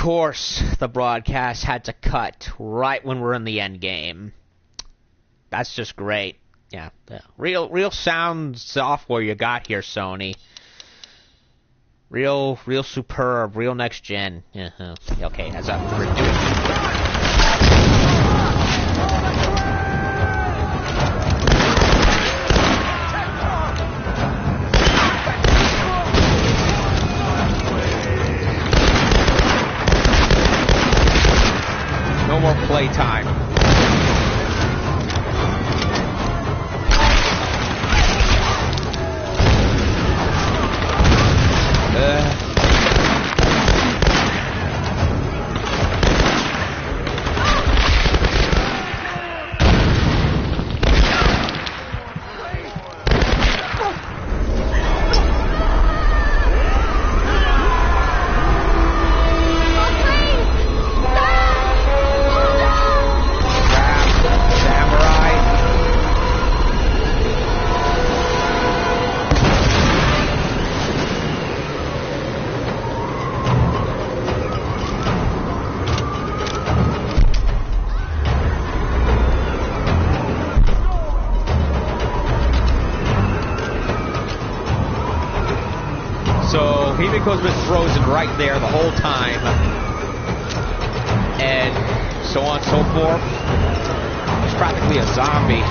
course, the broadcast had to cut right when we're in the end game. That's just great. Yeah. Real sound software you got here, Sony. Real superb, real next gen. Okay, as we're doing. No more playtime. Himiko's been frozen right there the whole time, and so on and so forth. He's practically a zombie.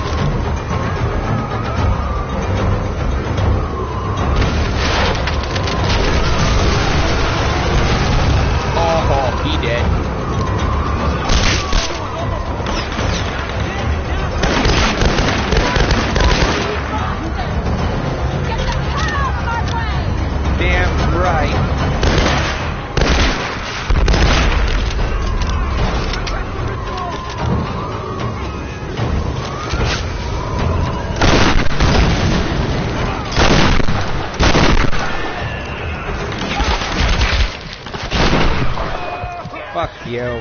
Oh, he did. Fuck you.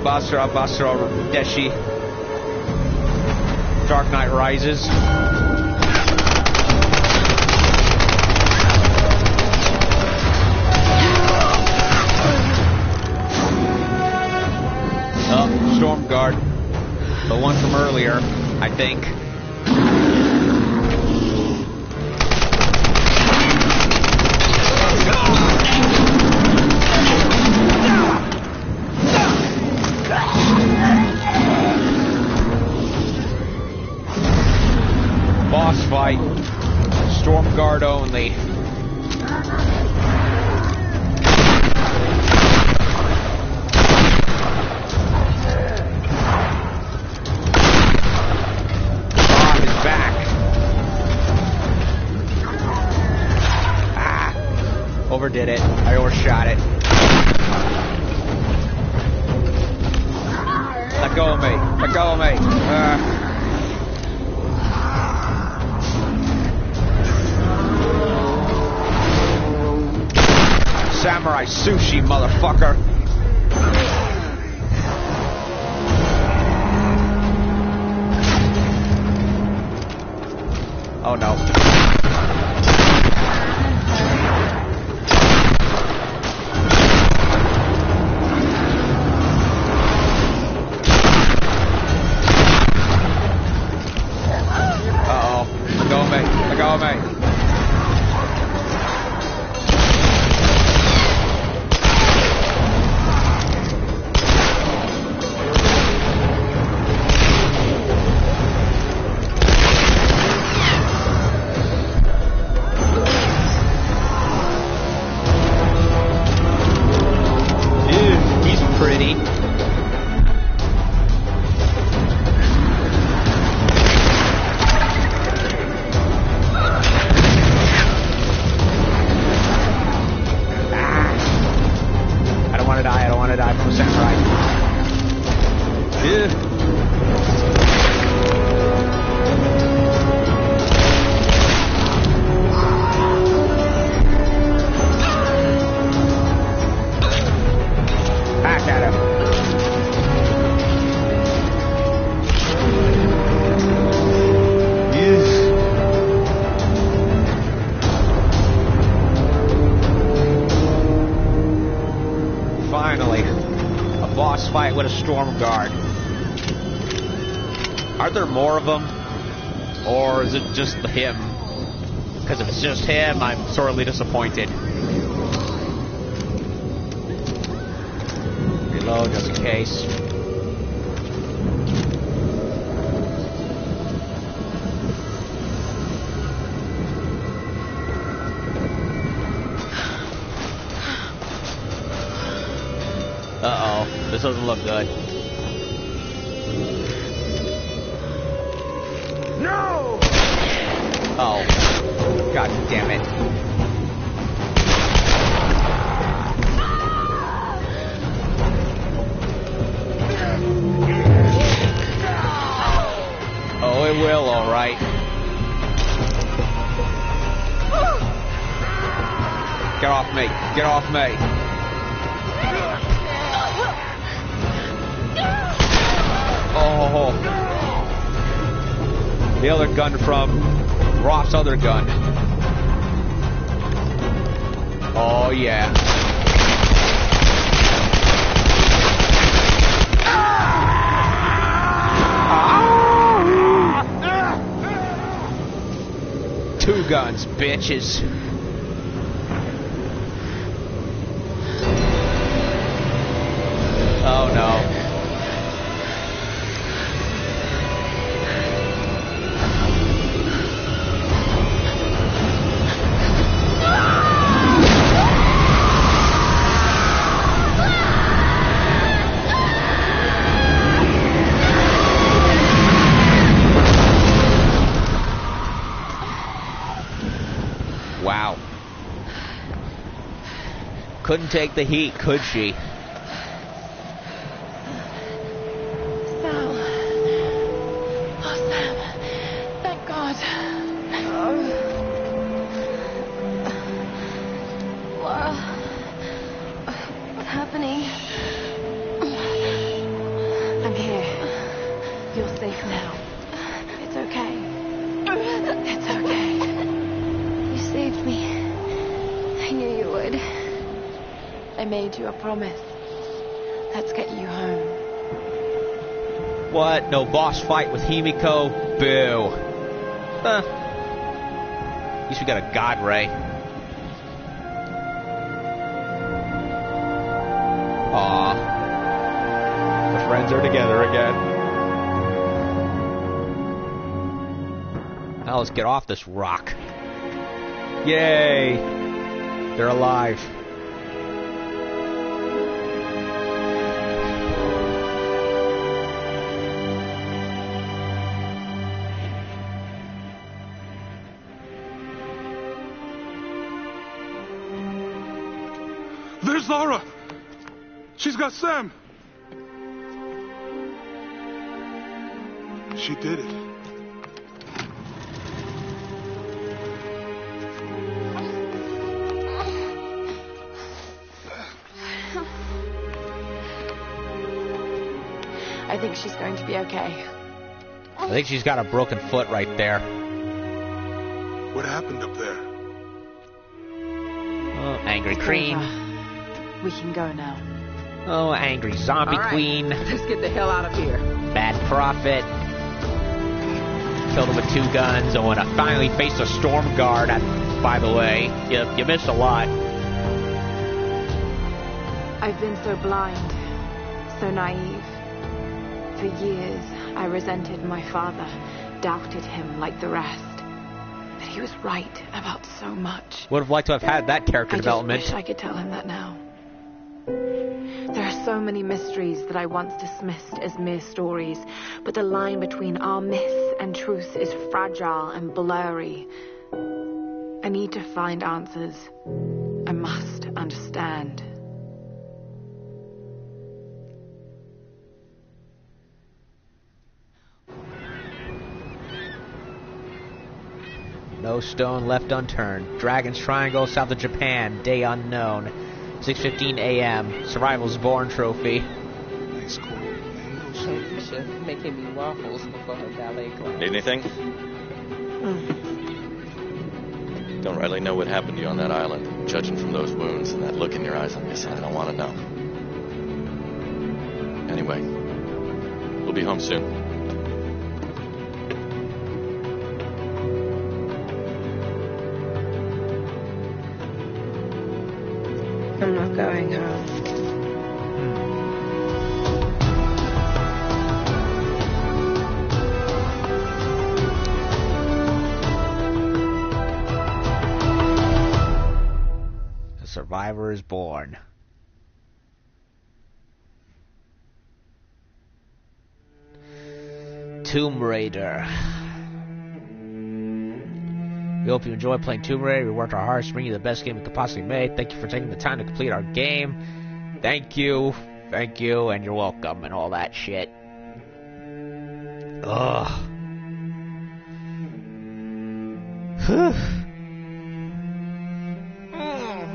Basra, Deshi. Dark Knight Rises. Oh, Storm Guard. The one from earlier, I think. Boss fight. Storm Guard only. Bob is back. Ah! Overdid it. I overshot it. Let go of me. Let go of me. samurai sushi, motherfucker. Oh no. Uh-oh. Let go of me. Let go of me. Pretty. I don't want to die. I don't want to die from a samurai. Back at him. Finally, a boss fight with a storm guard. Are there more of them? Or is it just him? Because if it's just him, I'm sorely disappointed. Reload just in case. Uh-oh, this doesn't look good. No! Oh, god damn it. Oh, it will, alright. Get off me. Get off me. Oh. The other gun from Roth's other gun. Oh, yeah. Two guns, bitches. Oh no. Wow. Couldn't take the heat, could she? Sam. Oh, Sam. Thank God. What's happening? I'm here. You're safe now. It's okay. It's okay. You saved me. I knew you would. I made you a promise. Let's get you home. What? No boss fight with Himiko? Boo. Huh. At least we got a god ray. Aw. The friends are together again. Now let's get off this rock. Yay! They're alive. There's Lara! She's got Sam! She did it. think she's going to be okay. I think she's got a broken foot right there. What happened up there? Oh, angry It's queen. over. We can go now. Oh, angry zombie All right, queen. let's get the hell out of here. Bad prophet. Killed him with 2 guns. And when I finally faced a storm guard, by the way, you missed a lot. I've been so blind, so naive. For years, I resented my father, doubted him like the rest. But he was right about so much. Would have liked to have had that character I just development. wish I could tell him that now. There are so many mysteries that I once dismissed as mere stories, but the line between our myth and truth is fragile and blurry. I need to find answers. I must understand. No stone left unturned. Dragon's Triangle, south of Japan. Day unknown. 6:15 a.m. Survival's Born trophy. Nice cool. You should making me waffles before her ballet class. Need anything? Don't rightly know what happened to you on that island. Judging from those wounds and that look in your eyes, I'm guessing I don't want to know. Anyway, we'll be home soon. I'm not going home. A survivor is born. Tomb Raider. We hope you enjoy playing Tomb Raider. We worked our hardest to bring you the best game we could possibly make. Thank you for taking the time to complete our game. Thank you, and you're welcome, and all that shit. Ugh.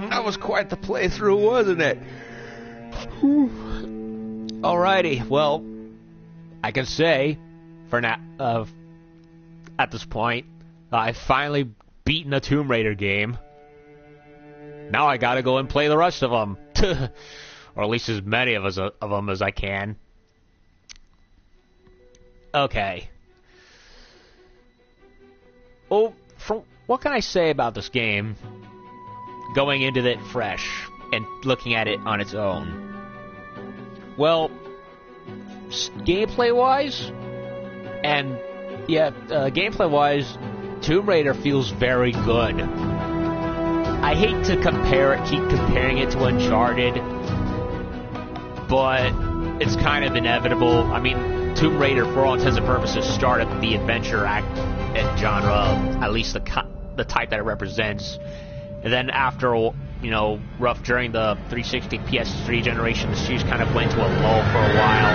That was quite the playthrough, wasn't it? Alrighty, well, I can say, for now, at this point, I've finally beaten a Tomb Raider game. Now I gotta go and play the rest of them. Or at least as many of them as I can. Okay. Oh, what can I say about this game? Going into it fresh and looking at it on its own. Well, gameplay-wise, and yeah, gameplay-wise, Tomb Raider feels very good. I hate to keep comparing it to Uncharted, but it's kind of inevitable. I mean, Tomb Raider, for all intents and purposes, started the adventure genre, at least the type that it represents. And then after, during the 360 PS3 generation, the series kind of went to a lull for a while.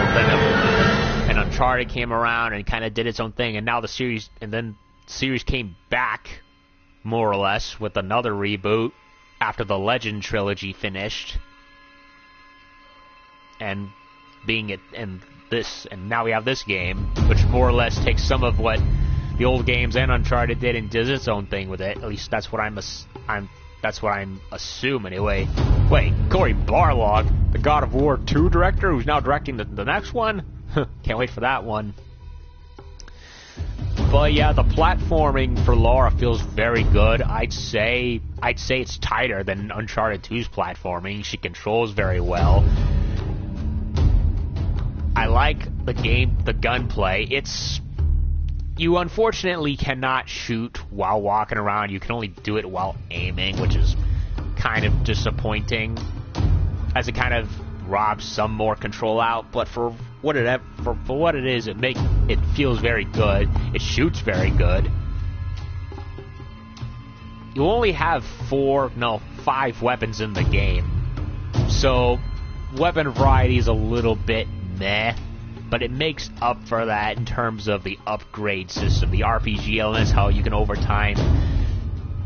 And Uncharted came around and kind of did its own thing, and now the series came back, more or less, with another reboot after the Legend trilogy finished. And now we have this game, which more or less takes some of what the old games and Uncharted did and does its own thing with it. At least that's what I'm assuming anyway. Wait, Cory Barlog, the God of War 2 director, who's now directing the next one? Can't wait for that one. But yeah, the platforming for Lara feels very good. I'd say it's tighter than Uncharted 2's platforming. She controls very well. I like the gunplay. You unfortunately cannot shoot while walking around. You can only do it while aiming, which is kind of disappointing, as it kind of robs some more control out. But for what it is, it feels very good. It shoots very good. You only have 5 weapons in the game, so weapon variety is a little bit meh. But it makes up for that in terms of the upgrade system, the RPG elements, how you can over time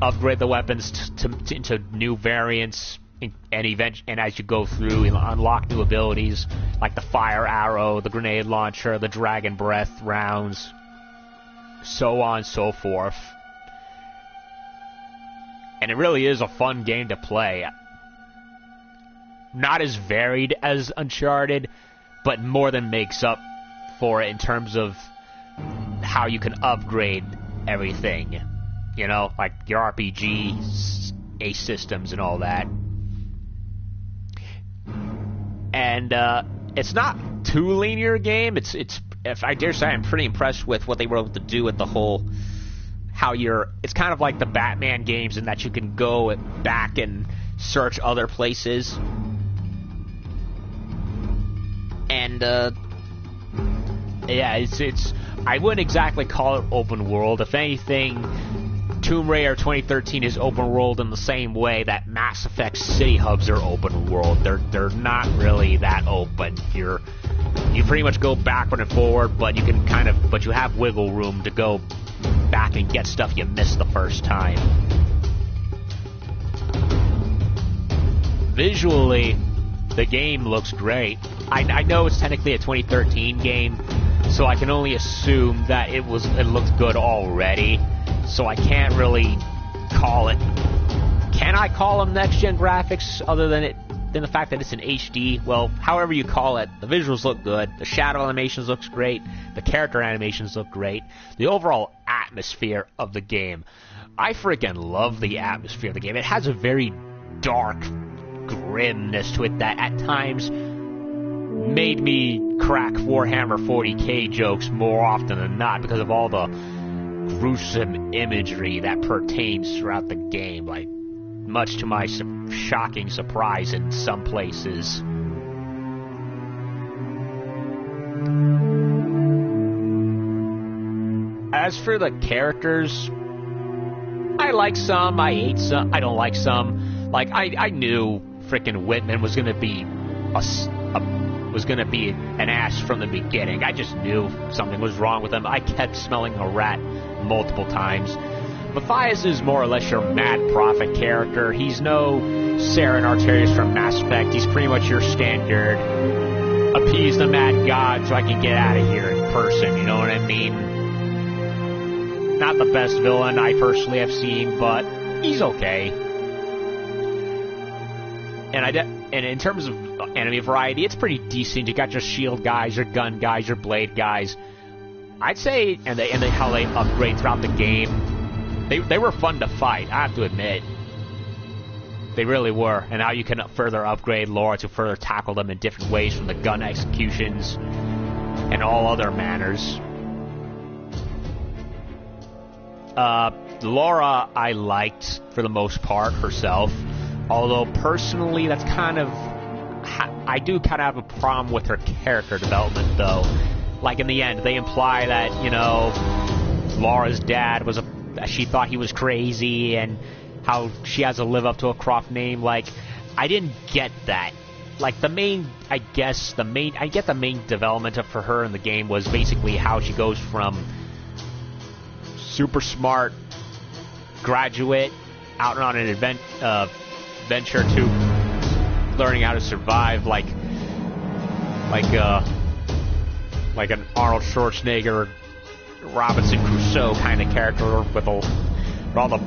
upgrade the weapons into new variants, and as you go through, you unlock new abilities like the fire arrow, the grenade launcher, the dragon breath rounds, so on and so forth. And it really is a fun game to play. Not as varied as Uncharted, but more than makes up for it in terms of how you can upgrade everything. You know, like your RPG ace systems and all that. And it's not too linear a game. It's if I dare say, I'm pretty impressed with what they were able to do with the whole it's kind of like the Batman games in that you can go back and search other places. And yeah, it's I wouldn't exactly call it open world. If anything, Tomb Raider 2013 is open world in the same way that Mass Effect City Hubs are open world. They're not really that open. You pretty much go backward and forward, but you have wiggle room to go back and get stuff you missed the first time. Visually, the game looks great. I know it's technically a 2013 game, so I can only assume that it looked good already. So I can't really call it. Can I call them next-gen graphics other than the fact that it's in HD? Well, however you call it, the visuals look good. The shadow animations looks great. The character animations look great. The overall atmosphere of the game, I freaking love the atmosphere of the game. It has a very dark grimness to it that at times made me crack Warhammer 40k jokes more often than not because of all the gruesome imagery that pertains throughout the game, like much to my shocking surprise in some places. As for the characters, I like some, I hate some, I don't like some. Like I knew frickin' Whitman was gonna be an ass from the beginning. I just knew something was wrong with him. I kept smelling a rat multiple times. Matthias is more or less your Mad Prophet character. He's no Saren Arterius from Mass Effect. He's pretty much your standard appease the mad god so I can get out of here in person, you know what I mean? Not the best villain I personally have seen, but he's okay. And in terms of enemy variety, it's pretty decent. You got your shield guys, your gun guys, your blade guys. I'd say, and how they upgrade throughout the game, they were fun to fight, I have to admit. They really were. And now you can further upgrade Laura to further tackle them in different ways, from the gun executions and all other manners. Laura I liked for the most part herself. Although personally, that's kind of... I do kind of have a problem with her character development, though. Like, in the end, they imply that, you know, Laura's dad was she thought he was crazy, and how she has to live up to a Croft name. Like, I didn't get that. Like, I get the main development for her in the game was basically how she goes from super smart graduate out on an adventure to learning how to survive like an Arnold Schwarzenegger, Robinson Crusoe kind of character with all the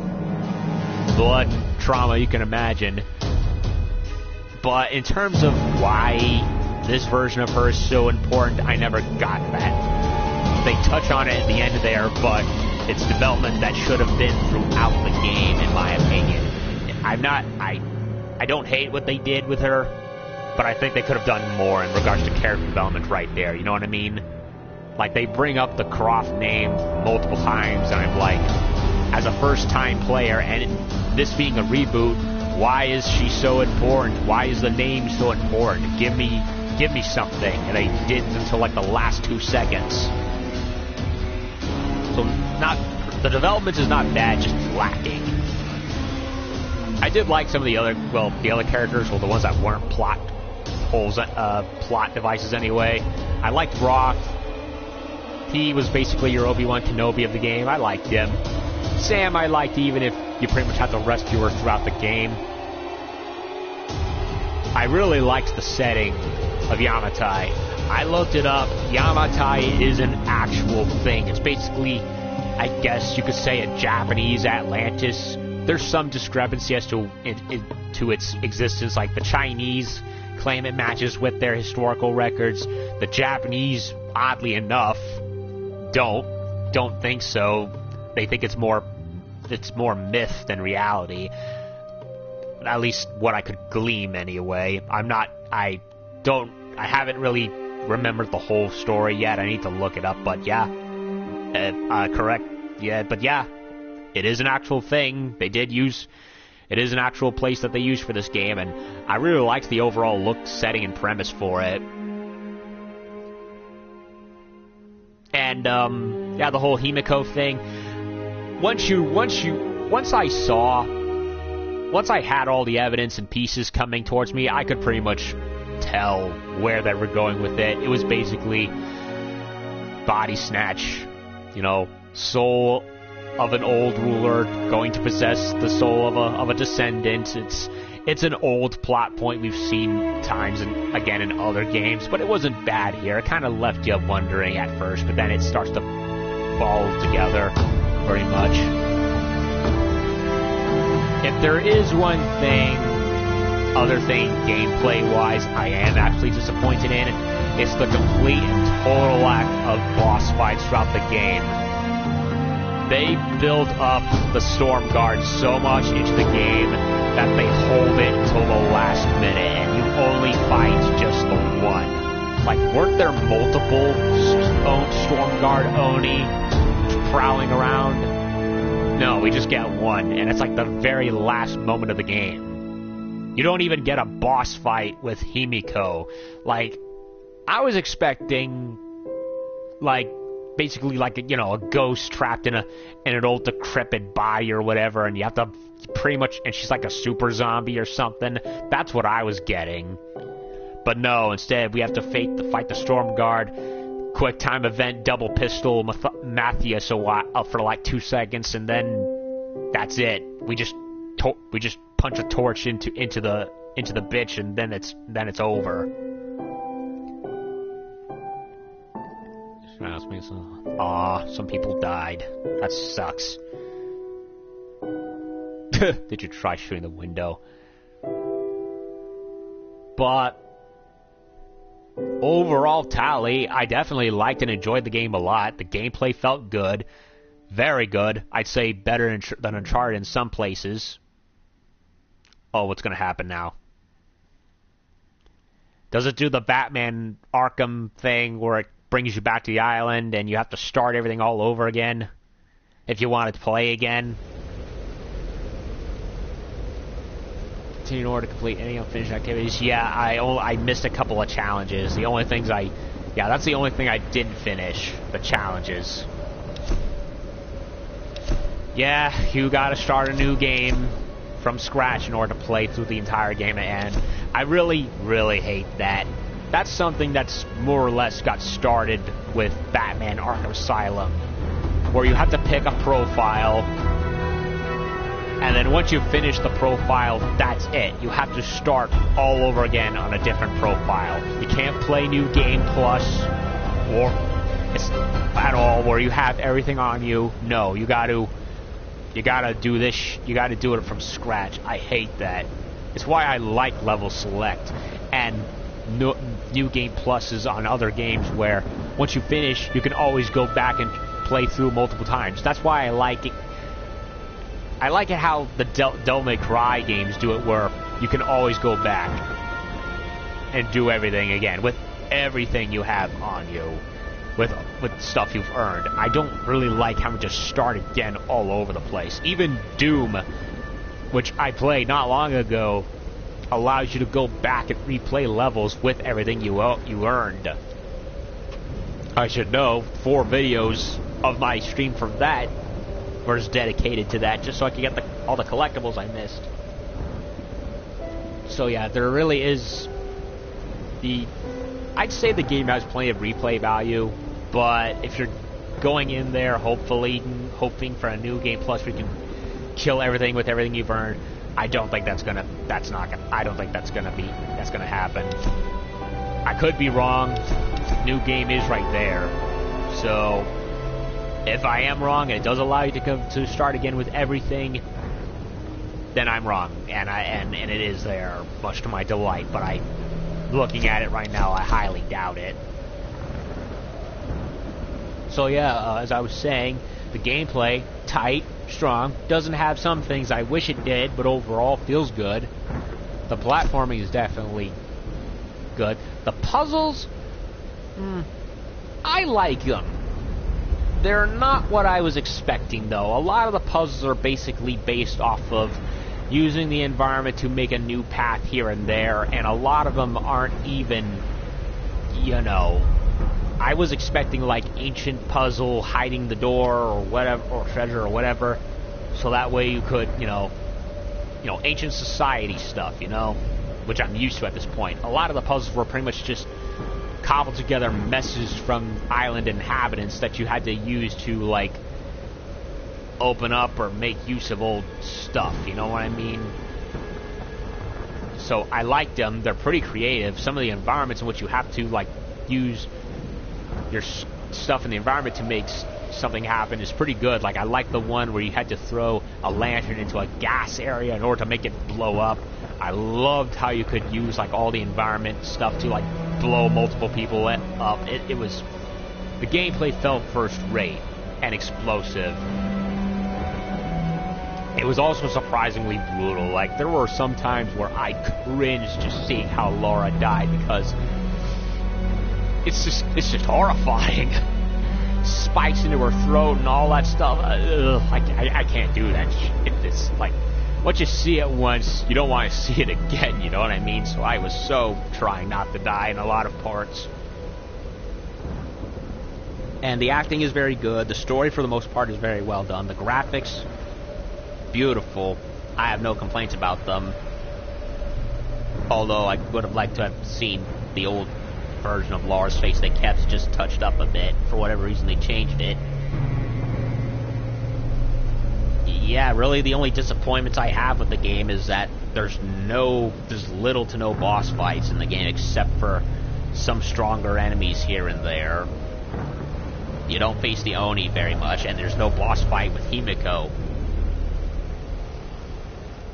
blood and trauma you can imagine. But in terms of why this version of her is so important, I never got that. They touch on it at the end there, but it's development that should have been throughout the game, in my opinion. I don't hate what they did with her, but I think they could have done more in regards to character development right there, you know what I mean? Like, they bring up the Croft name multiple times, and I'm like, as a first-time player, and this being a reboot, why is she so important? Why is the name so important? Give me something. And they didn't until like the last 2 seconds. So the development is not bad, just lacking. I did like some of the other characters, the ones that weren't plot devices anyway. I liked Roth. He was basically your Obi-Wan Kenobi of the game. I liked him. Sam I liked, even if you pretty much had to rescue her throughout the game. I really liked the setting of Yamatai. I looked it up. Yamatai is an actual thing. It's basically, I guess you could say, a Japanese Atlantis. There's some discrepancy as to its existence. Like the Chinese claim it matches with their historical records. The Japanese, oddly enough, don't think so. They think it's more myth than reality. At least what I could glean anyway. I haven't really remembered the whole story yet. I need to look it up, but yeah. Correct. Yeah, but yeah. It is an actual thing. It is an actual place that they use for this game, and I really liked the overall look, setting, and premise for it. And, yeah, the whole Himiko thing. Once I had all the evidence and pieces coming towards me, I could pretty much tell where they were going with it. It was basically body snatch, soul of an old ruler going to possess the soul of a descendant. It's an old plot point we've seen times and again in other games, but it wasn't bad here. It kind of left you wondering at first, but then it starts to fall together very much. If there is one other thing gameplay-wise I am actually disappointed in, it's the complete and total lack of boss fights throughout the game. They build up the Storm Guard so much into the game that they hold it until the last minute, and you only fight just the one. Like, weren't there multiple Storm Guard Oni prowling around? No, we just get one, and it's like the very last moment of the game. You don't even get a boss fight with Himiko. Like, I was expecting, like, basically like a ghost trapped in an old decrepit body or whatever, and you have to pretty much, and she's like a super zombie or something. That's what I was getting. But no, instead we have to fight the Storm Guard. Quick time event, double pistol Matthias for like 2 seconds, and then that's it. We just punch a torch into the bitch, and then it's over. Aw, some people died. That sucks. Did you try shooting the window? But overall tally, I definitely liked and enjoyed the game a lot. The gameplay felt good. Very good. I'd say better than Uncharted in some places. Oh, what's going to happen now? Does it do the Batman Arkham thing where it brings you back to the island and you have to start everything all over again if you wanted to play again? Continue in order to complete any unfinished activities. Yeah, I missed a couple of challenges. The only things that's the only thing I didn't finish, the challenges. Yeah, you gotta start a new game from scratch in order to play through the entire game and I really, really hate that. That's something that's more or less got started with Batman Arkham Asylum, where you have to pick a profile, and then once you finish the profile, that's it. You have to start all over again on a different profile. You can't play New Game Plus, or at all, where you have everything on you. No, you gotta do this. You gotta do it from scratch. I hate that. It's why I like level select and New Game Pluses on other games, where once you finish, you can always go back and play through multiple times. That's why I like it. I like it how the Devil May Cry games do it, where you can always go back and do everything again with everything you have on you, with stuff you've earned. I don't really like having to start again all over the place. Even Doom, which I played not long ago, allows you to go back and replay levels with everything you earned. I should know 4 videos of my stream from that was dedicated to that, just so I could get all the collectibles I missed. So yeah, there really is I'd say the game has plenty of replay value, but if you're going in there hoping for a New Game Plus where you can kill everything with everything you've earned, I don't think that's gonna happen. I could be wrong. New game is right there. So if I am wrong and it does allow you to start again with everything, then I'm wrong, and it is there, much to my delight. But looking at it right now, I highly doubt it. So yeah, as I was saying, the gameplay, tight, strong, doesn't have some things I wish it did, but overall feels good. The platforming is definitely good. The puzzles, I like them. They're not what I was expecting, though. A lot of the puzzles are basically based off of using the environment to make a new path here and there, and a lot of them aren't even, you know... I was expecting, like, ancient puzzle, hiding the door, or whatever, or treasure, or whatever, so that way you could, you know, ancient society stuff, you know, which I'm used to at this point. A lot of the puzzles were pretty much just cobbled together messes from island inhabitants that you had to use to, like, open up or make use of old stuff, you know what I mean? So I liked them. They're pretty creative. Some of the environments in which you have to, like, use your stuff in the environment to make something happen is pretty good. Like, I like the one where you had to throw a lantern into a gas area in order to make it blow up. I loved how you could use, like, all the environment stuff to, like, blow multiple people up. It was... The gameplay felt first rate and explosive. It was also surprisingly brutal. Like, there were some times where I cringed just seeing how Laura died, because it's just horrifying. Spikes into her throat and all that stuff. I can't do that shit. It's like, once you see it once, you don't want to see it again, you know what I mean? So I was so trying not to die in a lot of parts. And the acting is very good. The story, for the most part, is very well done. The graphics, beautiful. I have no complaints about them. Although I would have liked to have seen the old version of Laura's face they kept just touched up a bit. For whatever reason, they changed it. Yeah, really the only disappointments I have with the game is that there's little to no boss fights in the game, except for some stronger enemies here and there. You don't face the Oni very much, and there's no boss fight with Himiko.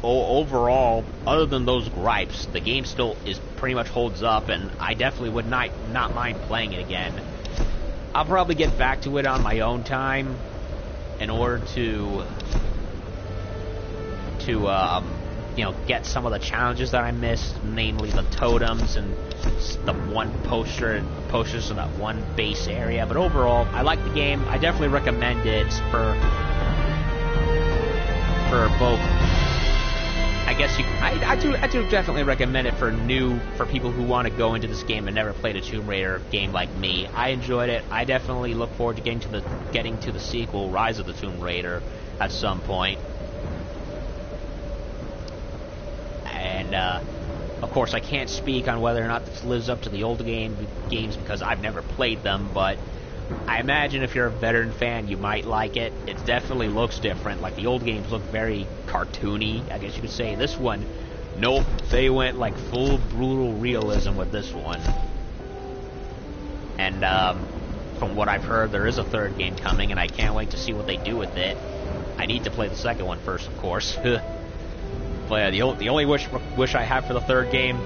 Overall, other than those gripes, the game still pretty much holds up, and I definitely would not mind playing it again. I'll probably get back to it on my own time in order to get some of the challenges that I missed, namely the totems and the posters in that one base area. But overall, I like the game. I definitely recommend it for both. I guess I do definitely recommend it for people who want to go into this game and never played a Tomb Raider game like me. I enjoyed it. I definitely look forward to getting to the sequel, Rise of the Tomb Raider, at some point. And of course, I can't speak on whether or not this lives up to the old games because I've never played them, but I imagine if you're a veteran fan, you might like it. It definitely looks different. Like, the old games look very cartoony, I guess you could say. This one, nope, they went like full brutal realism with this one. And from what I've heard, there is a third game coming, and I can't wait to see what they do with it. I need to play the second one first, of course. But yeah, the only wish I have for the third game,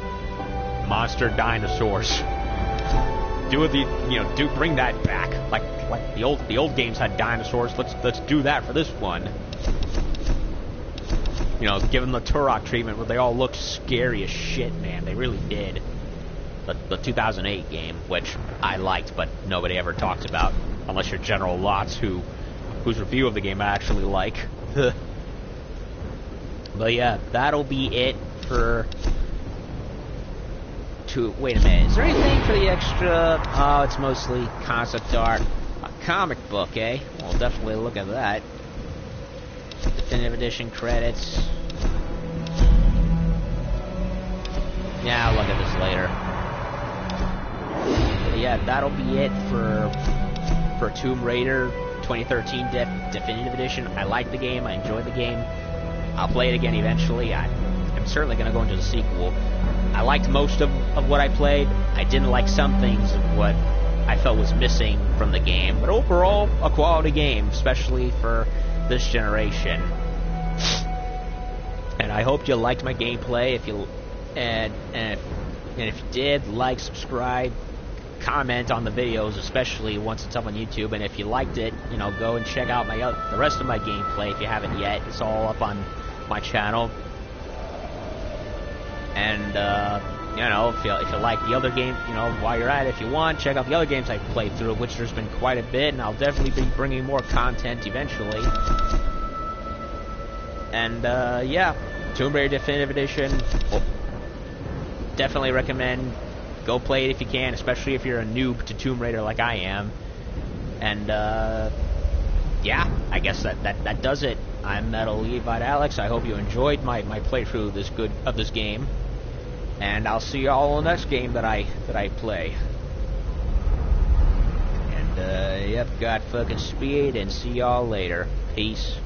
monster dinosaurs. Bring that back. Like the old games had dinosaurs. Let's do that for this one. You know, give them the Turok treatment where they all look scary as shit, man. They really did. The 2008 game, which I liked, but nobody ever talks about, unless you're General Lotz, whose review of the game I actually like. But yeah, that'll be it for... Wait a minute, is there anything for the extra... Oh, it's mostly concept art. A comic book, eh? We'll definitely look at that. Definitive Edition credits. Yeah, I'll look at this later. But yeah, that'll be it for Tomb Raider 2013 Definitive Edition. I like the game, I enjoy the game. I'll play it again eventually. I'm certainly going to go into the sequel. I liked most of what I played. I didn't like some things of what I felt was missing from the game, but overall, a quality game, especially for this generation. And I hope you liked my gameplay. If you if you did, like, subscribe, comment on the videos, especially once it's up on YouTube. And if you liked it, you know, go and check out the rest of my gameplay if you haven't yet. It's all up on my channel. And you know, if you like the other game, you know, while you're at it, if you want, check out the other games I've played through, which there's been quite a bit, and I'll definitely be bringing more content eventually. And yeah, Tomb Raider Definitive Edition, well, definitely recommend go play it if you can, especially if you're a noob to Tomb Raider like I am. And yeah, I guess that does it. I'm Metal Levite Alex. I hope you enjoyed my playthrough of this game, and I'll see y'all in the next game that I play. And yep, got fucking speed, and see y'all later. Peace.